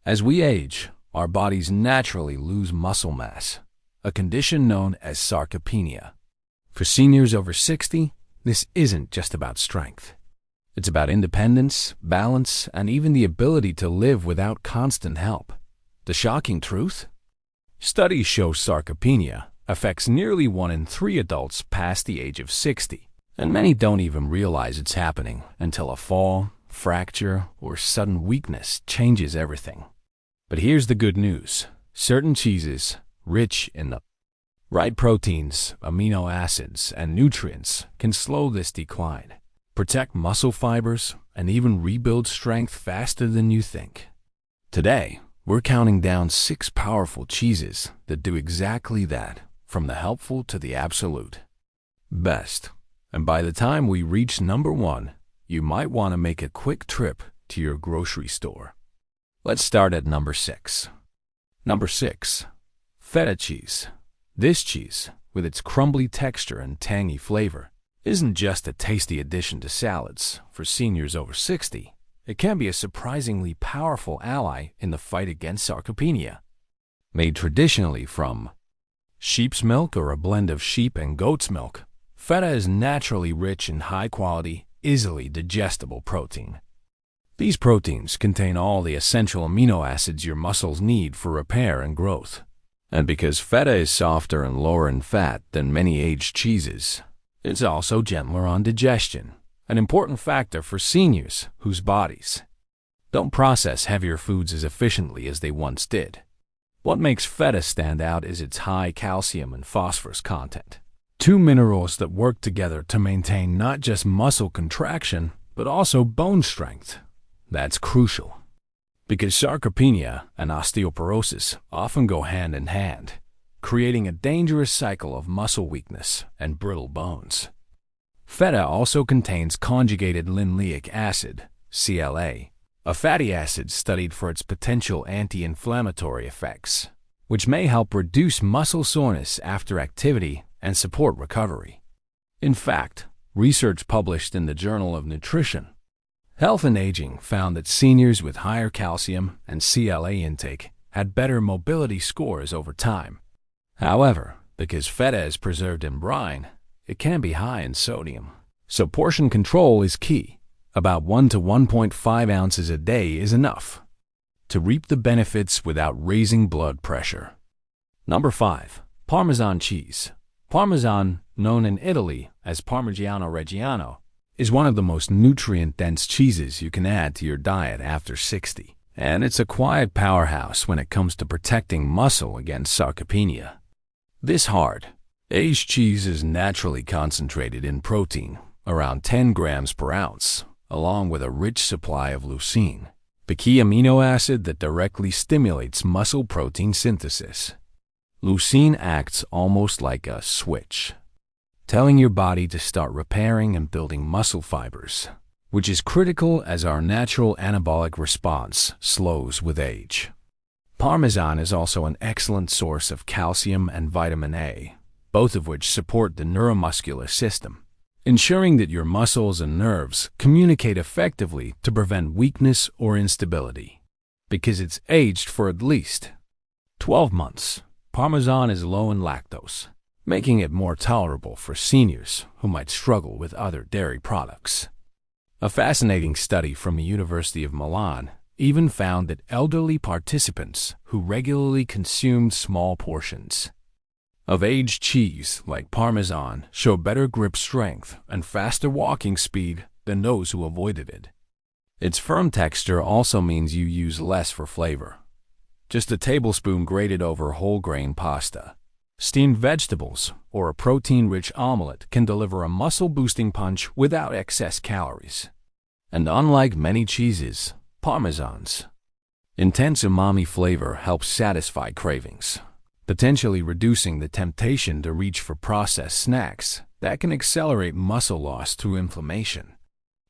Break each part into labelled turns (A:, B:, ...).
A: As we age, our bodies naturally lose muscle mass, a condition known as sarcopenia. For seniors over 60, this isn't just about strength. It's about independence, balance, and even the ability to live without constant help. The shocking truth? Studies show sarcopenia affects nearly 1 in 3 adults past the age of 60, and many don't even realize it's happening until a fall, fracture, or sudden weakness changes everything. But here's the good news. Certain cheeses, rich in the right proteins, amino acids, and nutrients, can slow this decline, protect muscle fibers, and even rebuild strength faster than you think. Today, we're counting down 6 powerful cheeses that do exactly that, from the helpful to the absolute best. And by the time we reach number 1, you might want to make a quick trip to your grocery store. Let's start at number 6. Number 6. Feta cheese. This cheese, with its crumbly texture and tangy flavor, isn't just a tasty addition to salads for seniors over 60. It can be a surprisingly powerful ally in the fight against sarcopenia. Made traditionally from sheep's milk or a blend of sheep and goat's milk, feta is naturally rich in high-quality, easily digestible protein. These proteins contain all the essential amino acids your muscles need for repair and growth. And because feta is softer and lower in fat than many aged cheeses, it's also gentler on digestion, an important factor for seniors whose bodies don't process heavier foods as efficiently as they once did. What makes feta stand out is its high calcium and phosphorus content, 2 minerals that work together to maintain not just muscle contraction, but also bone strength. That's crucial, because sarcopenia and osteoporosis often go hand in hand, creating a dangerous cycle of muscle weakness and brittle bones. Feta also contains conjugated linoleic acid, CLA, a fatty acid studied for its potential anti-inflammatory effects, which may help reduce muscle soreness after activity and support recovery. In fact, research published in the Journal of Nutrition, Health and Aging found that seniors with higher calcium and CLA intake had better mobility scores over time. However, because feta is preserved in brine, it can be high in sodium. So portion control is key. About 1 to 1.5 ounces a day is enough to reap the benefits without raising blood pressure. Number 5. Parmesan cheese. Parmesan, known in Italy as Parmigiano Reggiano, is one of the most nutrient-dense cheeses you can add to your diet after 60. And it's a quiet powerhouse when it comes to protecting muscle against sarcopenia. This hard, aged cheese is naturally concentrated in protein, around 10 grams per ounce, along with a rich supply of leucine, the key amino acid that directly stimulates muscle protein synthesis. Leucine acts almost like a switch, telling your body to start repairing and building muscle fibers, which is critical as our natural anabolic response slows with age. Parmesan is also an excellent source of calcium and vitamin A, both of which support the neuromuscular system, ensuring that your muscles and nerves communicate effectively to prevent weakness or instability. Because it's aged for at least 12 months, Parmesan is low in lactose, making it more tolerable for seniors who might struggle with other dairy products. A fascinating study from the University of Milan even found that elderly participants who regularly consumed small portions of aged cheese like Parmesan show better grip strength and faster walking speed than those who avoided it. Its firm texture also means you use less for flavor. Just a tablespoon grated over whole grain pasta, steamed vegetables, or a protein-rich omelet can deliver a muscle-boosting punch without excess calories. And unlike many cheeses, Parmesan's intense umami flavor helps satisfy cravings, potentially reducing the temptation to reach for processed snacks that can accelerate muscle loss through inflammation.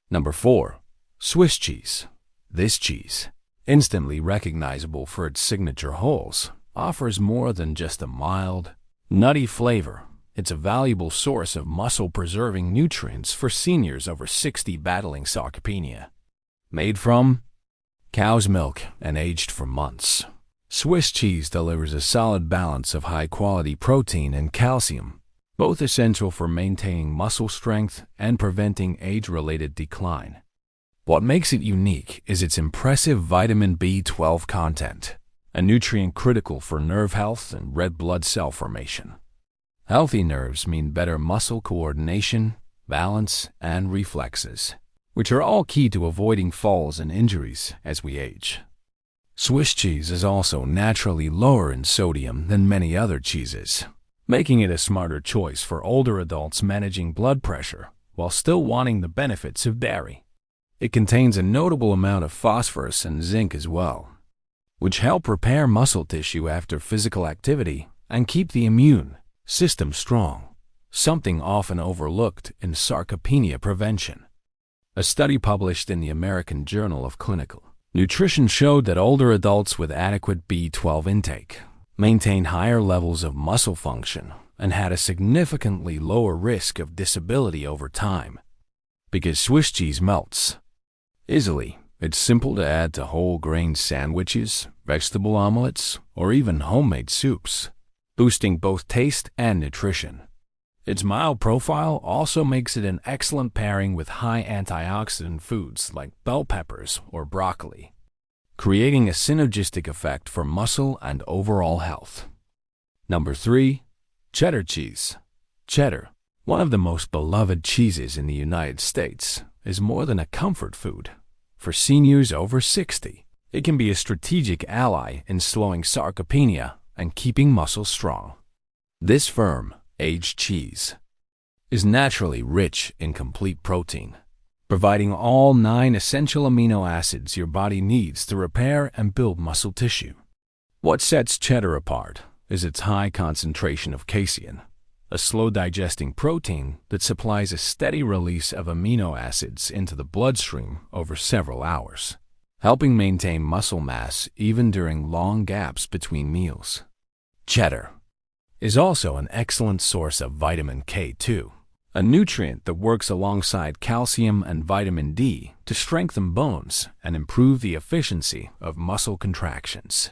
A: Number 4. Swiss cheese. This cheese, instantly recognizable for its signature holes, offers more than just a mild, nutty flavor. It's a valuable source of muscle-preserving nutrients for seniors over 60 battling sarcopenia. Made from cow's milk, and aged for months. Swiss cheese delivers a solid balance of high-quality protein and calcium, both essential for maintaining muscle strength and preventing age-related decline. What makes it unique is its impressive vitamin B12 content, a nutrient critical for nerve health and red blood cell formation. Healthy nerves mean better muscle coordination, balance, and reflexes, which are all key to avoiding falls and injuries as we age. Swiss cheese is also naturally lower in sodium than many other cheeses, making it a smarter choice for older adults managing blood pressure while still wanting the benefits of dairy. It contains a notable amount of phosphorus and zinc as well, which help repair muscle tissue after physical activity and keep the immune system strong, something often overlooked in sarcopenia prevention. A study published in the American Journal of Clinical Nutrition showed that older adults with adequate B12 intake maintained higher levels of muscle function and had a significantly lower risk of disability over time. Because Swiss cheese melts easily, it's simple to add to whole grain sandwiches, vegetable omelets, or even homemade soups, boosting both taste and nutrition. Its mild profile also makes it an excellent pairing with high antioxidant foods like bell peppers or broccoli, creating a synergistic effect for muscle and overall health. Number 3. Cheddar cheese. Cheddar, one of the most beloved cheeses in the United States, is more than a comfort food. For seniors over 60, it can be a strategic ally in slowing sarcopenia and keeping muscles strong. This firm, aged cheese is naturally rich in complete protein, providing all 9 essential amino acids your body needs to repair and build muscle tissue. What sets cheddar apart is its high concentration of casein, a slow-digesting protein that supplies a steady release of amino acids into the bloodstream over several hours, helping maintain muscle mass even during long gaps between meals. Cheddar is also an excellent source of vitamin K2, a nutrient that works alongside calcium and vitamin D to strengthen bones and improve the efficiency of muscle contractions.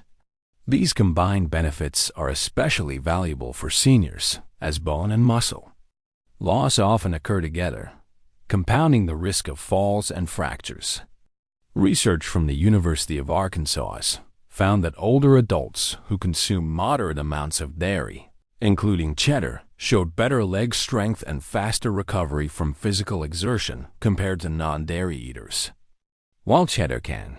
A: These combined benefits are especially valuable for seniors, as bone and muscle loss often occur together, compounding the risk of falls and fractures. Research from the University of Arkansas found that older adults who consume moderate amounts of dairy, including cheddar, showed better leg strength and faster recovery from physical exertion compared to non-dairy eaters. While cheddar can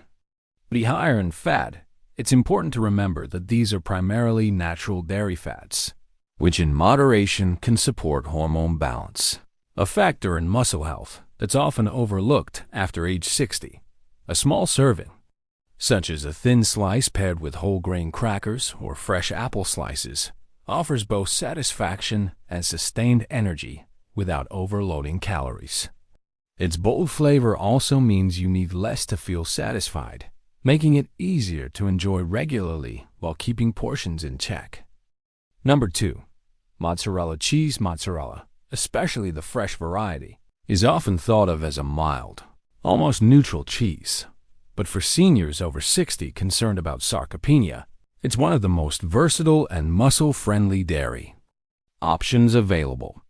A: be higher in fat, it's important to remember that these are primarily natural dairy fats, which in moderation can support hormone balance, a factor in muscle health that's often overlooked after age 60. A small serving, such as a thin slice paired with whole grain crackers or fresh apple slices, offers both satisfaction and sustained energy without overloading calories. Its bold flavor also means you need less to feel satisfied, making it easier to enjoy regularly while keeping portions in check. Number 2. Mozzarella cheese. Mozzarella, especially the fresh variety, is often thought of as a mild, almost neutral cheese. But for seniors over 60 concerned about sarcopenia, it's one of the most versatile and muscle-friendly dairy options available.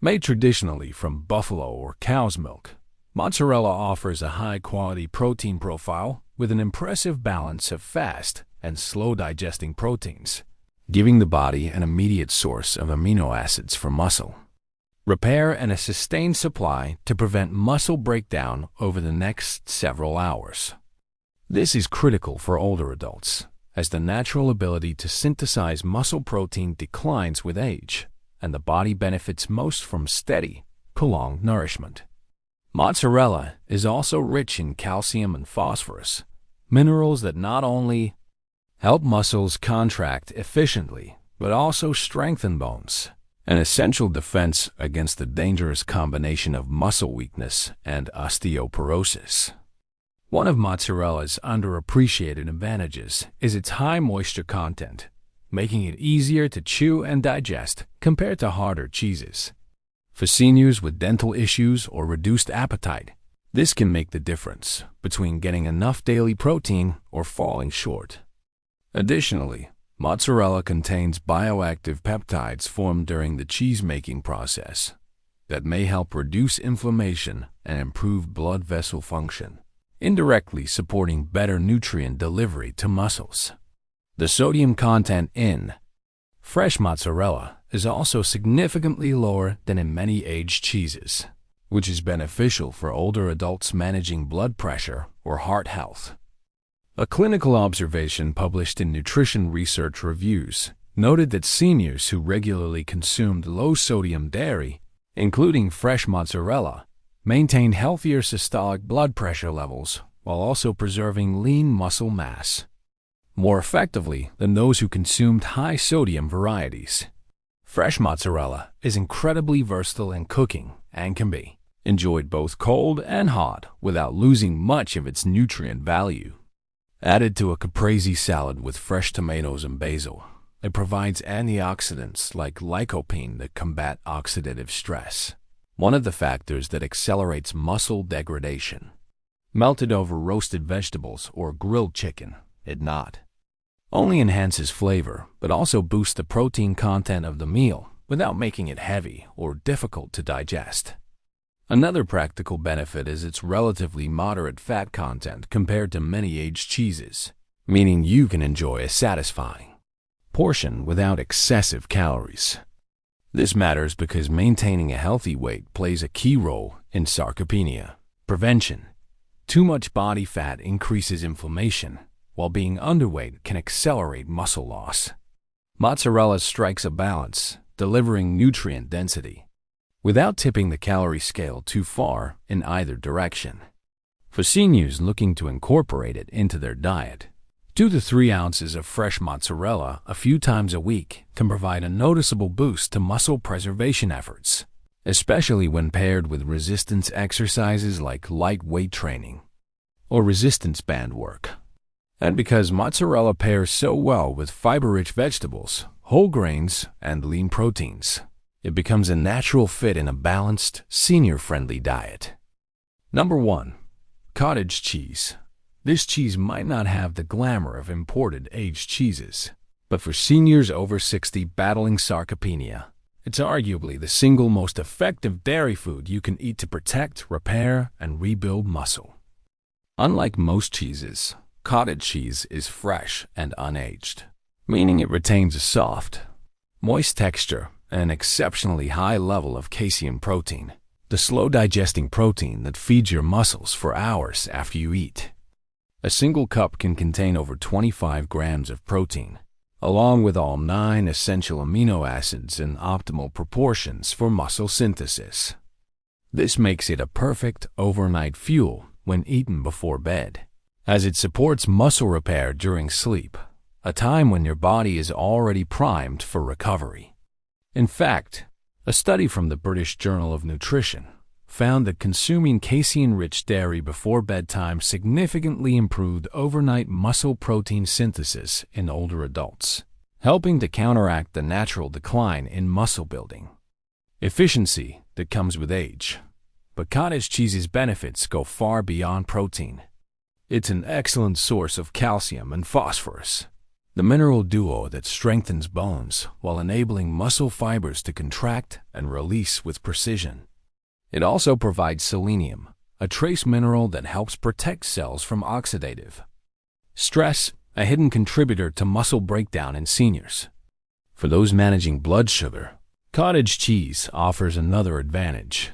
A: Made traditionally from buffalo or cow's milk, mozzarella offers a high-quality protein profile with an impressive balance of fast and slow-digesting proteins, giving the body an immediate source of amino acids for muscle repair and a sustained supply to prevent muscle breakdown over the next several hours. This is critical for older adults, as the natural ability to synthesize muscle protein declines with age, and the body benefits most from steady, prolonged nourishment. Mozzarella is also rich in calcium and phosphorus, minerals that not only help muscles contract efficiently, but also strengthen bones, an essential defense against the dangerous combination of muscle weakness and osteoporosis. One of mozzarella's underappreciated advantages is its high moisture content, making it easier to chew and digest compared to harder cheeses. For seniors with dental issues or reduced appetite, This can make the difference between getting enough daily protein or falling short. Additionally, mozzarella contains bioactive peptides formed during the cheese-making process that may help reduce inflammation and improve blood vessel function, indirectly supporting better nutrient delivery to muscles. The sodium content in fresh mozzarella is also significantly lower than in many aged cheeses, which is beneficial for older adults managing blood pressure or heart health. A clinical observation published in Nutrition Research Reviews noted that seniors who regularly consumed low-sodium dairy, including fresh mozzarella, maintained healthier systolic blood pressure levels while also preserving lean muscle mass more effectively than those who consumed high-sodium varieties. Fresh mozzarella is incredibly versatile in cooking and can be enjoyed both cold and hot without losing much of its nutrient value. Added to a caprese salad with fresh tomatoes and basil, it provides antioxidants like lycopene that combat oxidative stress, one of the factors that accelerates muscle degradation. Melted over roasted vegetables or grilled chicken, it not only enhances flavor, but also boosts the protein content of the meal without making it heavy or difficult to digest. Another practical benefit is its relatively moderate fat content compared to many aged cheeses, meaning you can enjoy a satisfying portion without excessive calories. This matters because maintaining a healthy weight plays a key role in sarcopenia prevention. Too much body fat increases inflammation, while being underweight can accelerate muscle loss. Mozzarella strikes a balance, delivering nutrient density without tipping the calorie scale too far in either direction. For seniors looking to incorporate it into their diet, 2 to 3 ounces of fresh mozzarella a few times a week can provide a noticeable boost to muscle preservation efforts, especially when paired with resistance exercises like light weight training or resistance band work. And because mozzarella pairs so well with fiber-rich vegetables, whole grains, and lean proteins, it becomes a natural fit in a balanced, senior-friendly diet. Number 1. Cottage cheese. This cheese might not have the glamour of imported aged cheeses, but for seniors over 60 battling sarcopenia, it's arguably the single most effective dairy food you can eat to protect, repair, and rebuild muscle. Unlike most cheeses, cottage cheese is fresh and unaged, meaning it retains a soft, moist texture and an exceptionally high level of casein protein, the slow-digesting protein that feeds your muscles for hours after you eat. A single cup can contain over 25 grams of protein, along with all 9 essential amino acids in optimal proportions for muscle synthesis. This makes it a perfect overnight fuel when eaten before bed, as it supports muscle repair during sleep, a time when your body is already primed for recovery. In fact, a study from the British Journal of Nutrition found that consuming casein-rich dairy before bedtime significantly improved overnight muscle protein synthesis in older adults, helping to counteract the natural decline in muscle building efficiency that comes with age. But cottage cheese's benefits go far beyond protein. It's an excellent source of calcium and phosphorus, the mineral duo that strengthens bones while enabling muscle fibers to contract and release with precision. It also provides selenium, a trace mineral that helps protect cells from oxidative stress, a hidden contributor to muscle breakdown in seniors. For those managing blood sugar, cottage cheese offers another advantage.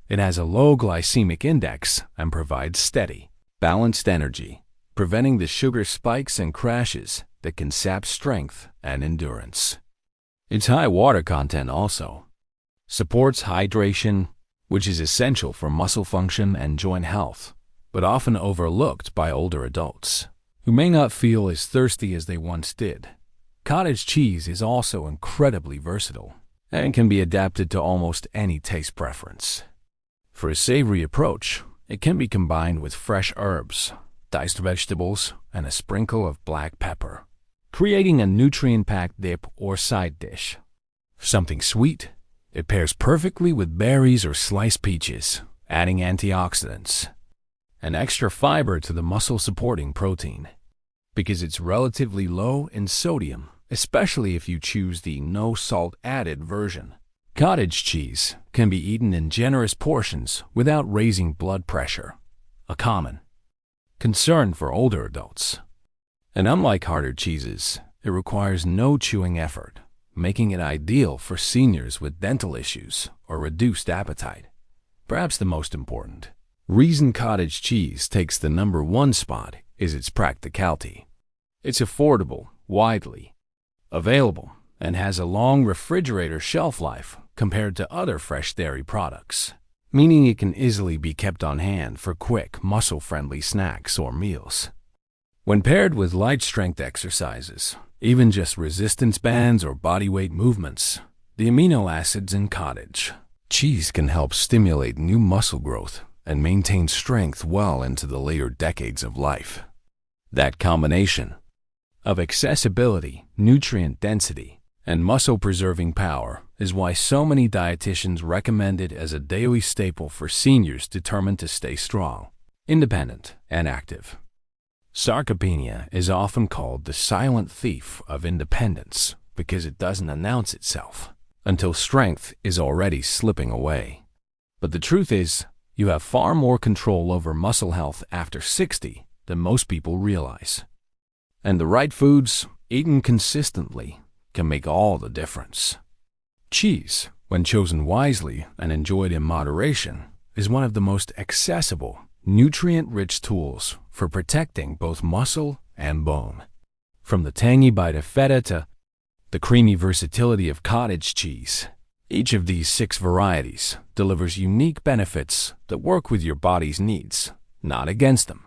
A: It has a low glycemic index and provides steady, balanced energy, preventing the sugar spikes and crashes that can sap strength and endurance. Its high water content also supports hydration, which is essential for muscle function and joint health, but often overlooked by older adults who may not feel as thirsty as they once did. Cottage cheese is also incredibly versatile and can be adapted to almost any taste preference. For a savory approach, it can be combined with fresh herbs, diced vegetables, and a sprinkle of black pepper, creating a nutrient-packed dip or side dish. For something sweet, it pairs perfectly with berries or sliced peaches, adding antioxidants and extra fiber to the muscle-supporting protein. Because it's relatively low in sodium, especially if you choose the no-salt-added version. Cottage cheese can be eaten in generous portions without raising blood pressure, a common concern for older adults. And unlike harder cheeses, it requires no chewing effort, making it ideal for seniors with dental issues or reduced appetite. Perhaps the most important reason cottage cheese takes the #1 spot is its practicality. It's affordable, widely available, and has a long refrigerator shelf life compared to other fresh dairy products, meaning it can easily be kept on hand for quick, muscle-friendly snacks or meals. When paired with light-strength exercises, even just resistance bands or bodyweight movements, the amino acids in cottage cheese can help stimulate new muscle growth and maintain strength well into the later decades of life. That combination of accessibility, nutrient density, and muscle-preserving power is why so many dietitians recommend it as a daily staple for seniors determined to stay strong, independent, and active. Sarcopenia is often called the silent thief of independence because it doesn't announce itself until strength is already slipping away. But the truth is, you have far more control over muscle health after 60 than most people realize. And the right foods, eaten consistently, can make all the difference. Cheese, when chosen wisely and enjoyed in moderation, is one of the most accessible, nutrient-rich tools for protecting both muscle and bone. From the tangy bite of feta to the creamy versatility of cottage cheese, each of these 6 varieties delivers unique benefits that work with your body's needs, not against them.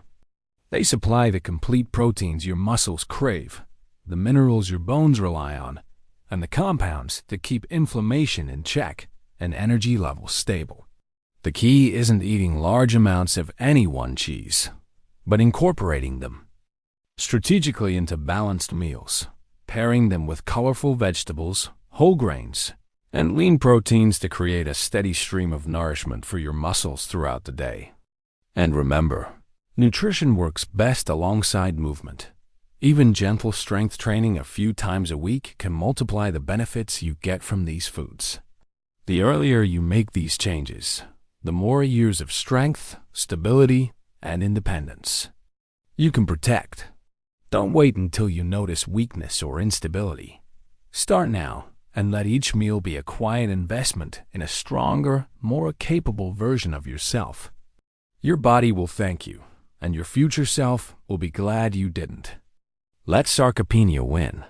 A: They supply the complete proteins your muscles crave, the minerals your bones rely on, and the compounds that keep inflammation in check and energy levels stable. The key isn't eating large amounts of any one cheese, but incorporating them strategically into balanced meals, pairing them with colorful vegetables, whole grains, and lean proteins to create a steady stream of nourishment for your muscles throughout the day. And remember, nutrition works best alongside movement. Even gentle strength training a few times a week can multiply the benefits you get from these foods. The earlier you make these changes, the more years of strength, stability, and independence you can protect. Don't wait until you notice weakness or instability. Start now and let each meal be a quiet investment in a stronger, more capable version of yourself. Your body will thank you, and your future self will be glad you didn't. Let sarcopenia win.